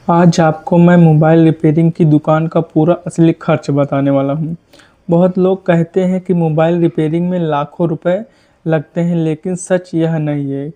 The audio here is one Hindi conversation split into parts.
आज आपको मैं मोबाइल रिपेयरिंग की दुकान का पूरा असली खर्च बताने वाला हूँ। बहुत लोग कहते हैं कि मोबाइल रिपेयरिंग में लाखों रुपए लगते हैं, लेकिन सच यह नहीं है।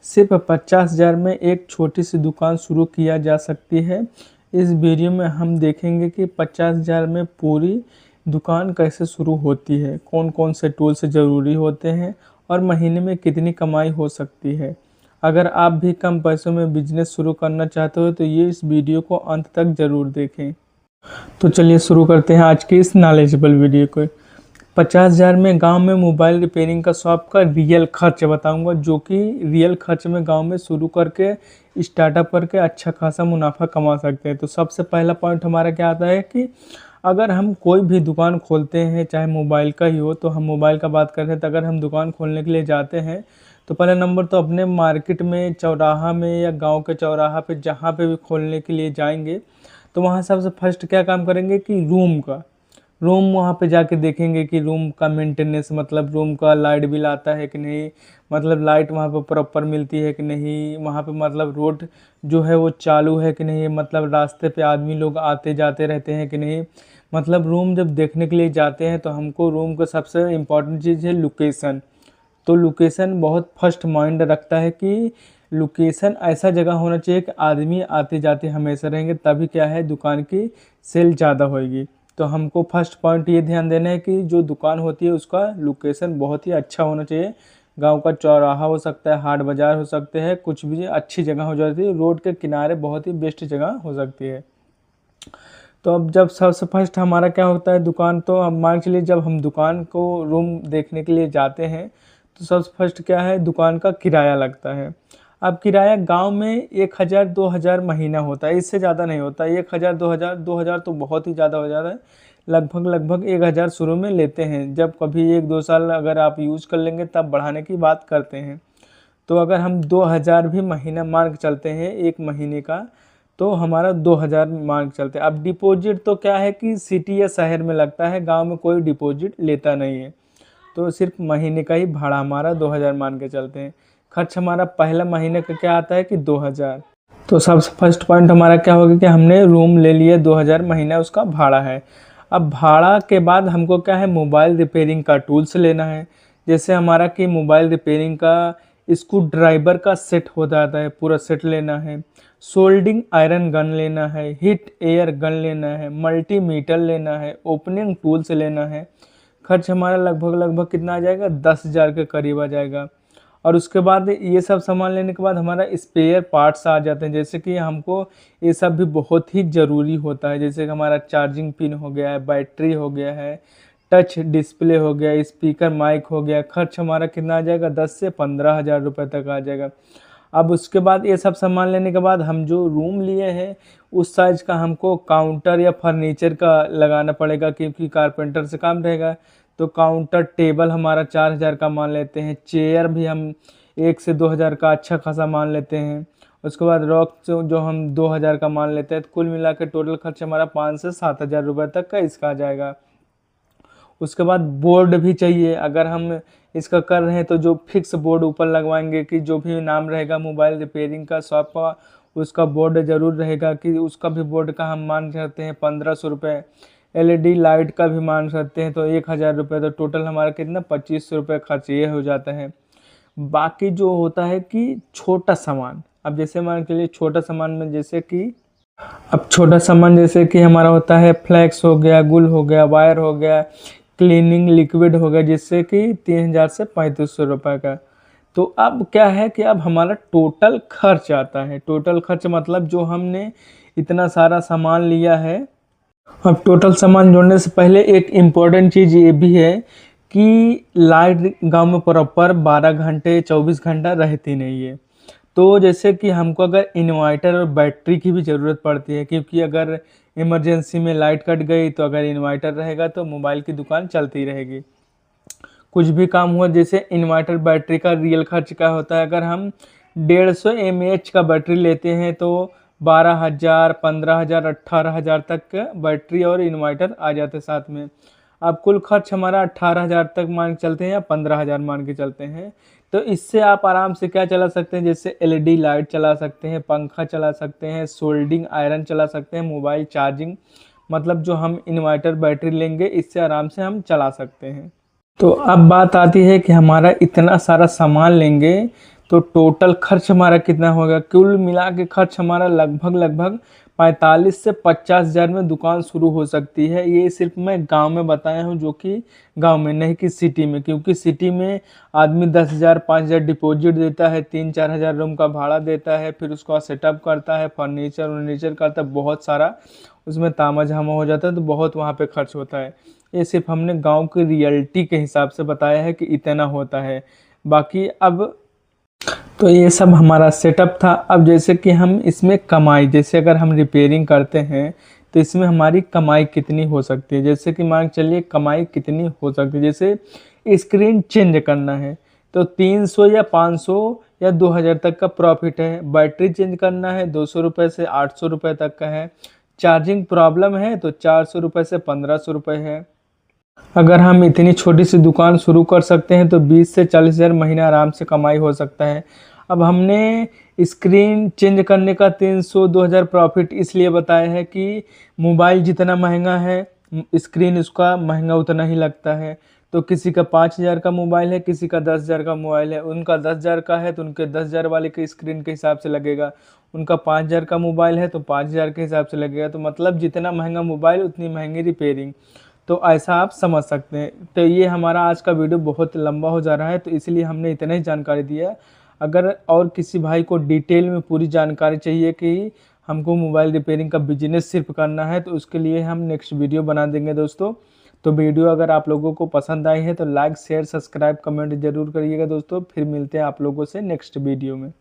सिर्फ 50,000 में एक छोटी सी दुकान शुरू किया जा सकती है। इस वीडियो में हम देखेंगे कि 50,000 में पूरी दुकान कैसे शुरू होती है, कौन कौन से टूल्स ज़रूरी होते हैं और महीने में कितनी कमाई हो सकती है। अगर आप भी कम पैसों में बिजनेस शुरू करना चाहते हो तो ये इस वीडियो को अंत तक ज़रूर देखें। तो चलिए शुरू करते हैं आज की इस नॉलेजेबल वीडियो को। 50,000 में गांव में मोबाइल रिपेयरिंग का शॉप का रियल खर्च बताऊंगा, जो कि रियल खर्च में गांव में शुरू करके स्टार्टअप करके अच्छा खासा मुनाफा कमा सकते हैं। तो सबसे पहला पॉइंट हमारा क्या आता है कि अगर हम कोई भी दुकान खोलते हैं, चाहे मोबाइल का ही हो, तो हम मोबाइल का बात करते हैं, तो अगर हम दुकान खोलने के लिए जाते हैं तो पहला नंबर तो अपने मार्केट में, चौराहा में या गांव के चौराहा पे जहाँ पे भी खोलने के लिए जाएंगे तो वहाँ सबसे फर्स्ट क्या काम करेंगे कि रूम वहाँ पे जाके देखेंगे कि रूम का मेंटेनेंस, मतलब रूम का लाइट बिल आता है कि नहीं, मतलब लाइट वहाँ पे प्रॉपर मिलती है कि नहीं, वहाँ पे मतलब रोड जो है वो चालू है कि नहीं, मतलब रास्ते पे आदमी लोग आते जाते रहते हैं कि नहीं। मतलब रूम जब देखने के लिए जाते हैं तो हमको रूम का सबसे इम्पोर्टेंट चीज़ है लोकेशन। तो लोकेशन बहुत फर्स्ट माइंड रखता है कि लोकेशन ऐसा जगह होना चाहिए कि आदमी आते जाते हमेशा रहेंगे, तभी क्या है दुकान की सेल ज़्यादा होएगी। तो हमको फर्स्ट पॉइंट ये ध्यान देना है कि जो दुकान होती है उसका लोकेशन बहुत ही अच्छा होना चाहिए। गांव का चौराहा हो सकता है, हाट बाज़ार हो सकते हैं, कुछ भी अच्छी जगह हो जाती है, रोड के किनारे बहुत ही बेस्ट जगह हो सकती है। तो अब जब सबसे फर्स्ट हमारा क्या होता है दुकान, तो हम मान के चलिए जब हम दुकान को रूम देखने के लिए जाते हैं तो सबसे फर्स्ट क्या है, दुकान का किराया लगता है। अब किराया गांव में 1,000 2,000 महीना होता है, इससे ज़्यादा नहीं होता। 1,000 2,000 तो बहुत ही ज़्यादा हो जाता है। लगभग 1,000 शुरू में लेते हैं, जब कभी 1-2 साल अगर आप यूज़ कर लेंगे तब बढ़ाने की बात करते हैं। तो अगर हम 2,000 भी महीना मान के चलते हैं एक महीने का, तो हमारा 2,000 मान के चलते हैं। अब डिपॉजिट तो क्या है कि सिटी या शहर में लगता है, गांव में कोई डिपॉजिट लेता नहीं है। तो सिर्फ महीने का ही भाड़ा हमारा 2,000 मान के चलते हैं। खर्च हमारा पहला महीने का क्या आता है कि 2,000। तो सबसे फर्स्ट पॉइंट हमारा क्या होगा कि हमने रूम ले लिया, 2,000 महीना उसका भाड़ा है। अब भाड़ा के बाद हमको क्या है, मोबाइल रिपेयरिंग का टूल्स लेना है। जैसे हमारा कि मोबाइल रिपेयरिंग का स्क्रू ड्राइवर का सेट हो जाता है, पूरा सेट लेना है। सोल्डिंग आयरन गन लेना है, हीट एयर गन लेना है, मल्टीमीटर लेना है, ओपनिंग टूल्स लेना है। खर्च हमारा लगभग कितना आ जाएगा, 10,000 के करीब आ जाएगा। और उसके बाद ये सब सामान लेने के बाद हमारा स्पेयर पार्ट्स आ जाते हैं, जैसे कि हमको ये सब भी बहुत ही ज़रूरी होता है। जैसे कि हमारा चार्जिंग पिन हो गया है, बैटरी हो गया है, टच डिस्प्ले हो गया, स्पीकर माइक हो गया। खर्च हमारा कितना आ जाएगा, 10 से 15,000 रुपये तक आ जाएगा। अब उसके बाद ये सब सामान लेने के बाद हम जो रूम लिए हैं उस साइज़ का हमको काउंटर या फर्नीचर का लगाना पड़ेगा, क्योंकि कारपेंटर से काम रहेगा। तो काउंटर टेबल हमारा 4,000 का मान लेते हैं। चेयर भी हम 1 से 2,000 का अच्छा खासा मान लेते हैं। उसके बाद रॉक जो हम 2,000 का मान लेते हैं। तो कुल मिला के टोटल खर्च हमारा 5 से 7,000 रुपये तक का इसका आ जाएगा। उसके बाद बोर्ड भी चाहिए। अगर हम इसका कर रहे हैं तो जो फिक्स बोर्ड ऊपर लगवाएंगे, कि जो भी नाम रहेगा मोबाइल रिपेयरिंग का शॉप का, उसका बोर्ड ज़रूर रहेगा। कि उसका भी बोर्ड का हम मान सकते हैं 1,500 रुपये। LED लाइट का भी मान सकते हैं तो 1,000 रुपये। तो टोटल हमारा कितना 2,500 रुपये खर्च ये हो जाता है। बाकी जो होता है कि छोटा सामान, अब जैसे मान के लिए छोटा सामान में जैसे कि, अब छोटा सामान जैसे कि हमारा होता है फ्लैक्स हो गया, गुल हो गया, वायर हो गया, क्लीनिंग लिक्विड हो गया, जिससे कि 3,000 से 3,500 रुपये का। तो अब क्या है कि अब हमारा टोटल खर्च आता है। टोटल खर्च मतलब जो हमने इतना सारा सामान लिया है। अब टोटल सामान जोड़ने से पहले एक इम्पॉर्टेंट चीज़ ये भी है कि लाइट गांव में प्रॉपर 12 घंटे 24 घंटा रहती नहीं है। तो जैसे कि हमको अगर इन्वर्टर और बैटरी की भी ज़रूरत पड़ती है, क्योंकि अगर इमरजेंसी में लाइट कट गई तो अगर इन्वर्टर रहेगा तो मोबाइल की दुकान चलती रहेगी। कुछ भी काम हुआ, जैसे इन्वर्टर बैटरी का रियल खर्च क्या होता है, अगर हम 150 mAh का बैटरी लेते हैं तो 12,000 15,000 18,000 तक का बैटरी और इन्वर्टर आ जाते हैं साथ में। अब कुल खर्च हमारा 18,000 तक मान के चलते हैं या 15,000 मान के चलते हैं। तो इससे आप आराम से क्या चला सकते हैं, जैसे एलईडी लाइट चला सकते हैं, पंखा चला सकते हैं, सोल्डिंग आयरन चला सकते हैं, मोबाइल चार्जिंग, मतलब जो हम इन्वर्टर बैटरी लेंगे इससे आराम से हम चला सकते हैं। तो अब बात आती है कि हमारा इतना सारा सामान लेंगे तो टोटल खर्च हमारा कितना होगा। कुल मिला के खर्च हमारा लगभग 45 से 50 हज़ार में दुकान शुरू हो सकती है। ये सिर्फ मैं गांव में बताया हूँ, जो कि गांव में नहीं कि सिटी में, क्योंकि सिटी में आदमी 10 हज़ार 5 हज़ार डिपॉजिट देता है, 3-4 हज़ार रूम का भाड़ा देता है, फिर उसका सेटअप करता है, फर्नीचर करता है, बहुत सारा उसमें तामा-झामा हो जाता है, तो बहुत वहाँ पे खर्च होता है। ये सिर्फ हमने गांव की रियलिटी के हिसाब से बताया है कि इतना होता है। बाकी अब तो ये सब हमारा सेटअप था। अब जैसे कि हम इसमें कमाई, जैसे अगर हम रिपेयरिंग करते हैं तो इसमें हमारी कमाई कितनी हो सकती है, जैसे कि मान चलिए कमाई कितनी हो सकती है। जैसे स्क्रीन चेंज करना है तो 300 या 500 या 2000 तक का प्रॉफिट है। बैटरी चेंज करना है 200 रुपये से 800 रुपये तक का है। चार्जिंग प्रॉब्लम है तो 400 रुपये से 1500 रुपये है। अगर हम इतनी छोटी सी दुकान शुरू कर सकते हैं तो 20 से 40 हज़ार महीना आराम से कमाई हो सकता है। अब हमने स्क्रीन चेंज करने का 300-2000 प्रॉफिट इसलिए बताया है कि मोबाइल जितना महंगा है स्क्रीन उसका महंगा उतना ही लगता है। तो किसी का 5000 का मोबाइल है, किसी का 10,000 का मोबाइल है, उनका 10,000 का है तो उनके 10,000 वाले के स्क्रीन के हिसाब से लगेगा, उनका 5,000 का मोबाइल है तो 5,000 के हिसाब से लगेगा। तो मतलब जितना महंगा मोबाइल उतनी महंगी रिपेयरिंग। तो ऐसा आप समझ सकते हैं। तो ये हमारा आज का वीडियो बहुत लंबा हो जा रहा है, तो इसलिए हमने इतना ही जानकारी दिया है। अगर और किसी भाई को डिटेल में पूरी जानकारी चाहिए कि हमको मोबाइल रिपेयरिंग का बिजनेस सिर्फ करना है, तो उसके लिए हम नेक्स्ट वीडियो बना देंगे दोस्तों। तो वीडियो अगर आप लोगों को पसंद आई है तो लाइक शेयर सब्सक्राइब कमेंट जरूर करिएगा दोस्तों। फिर मिलते हैं आप लोगों से नेक्स्ट वीडियो में।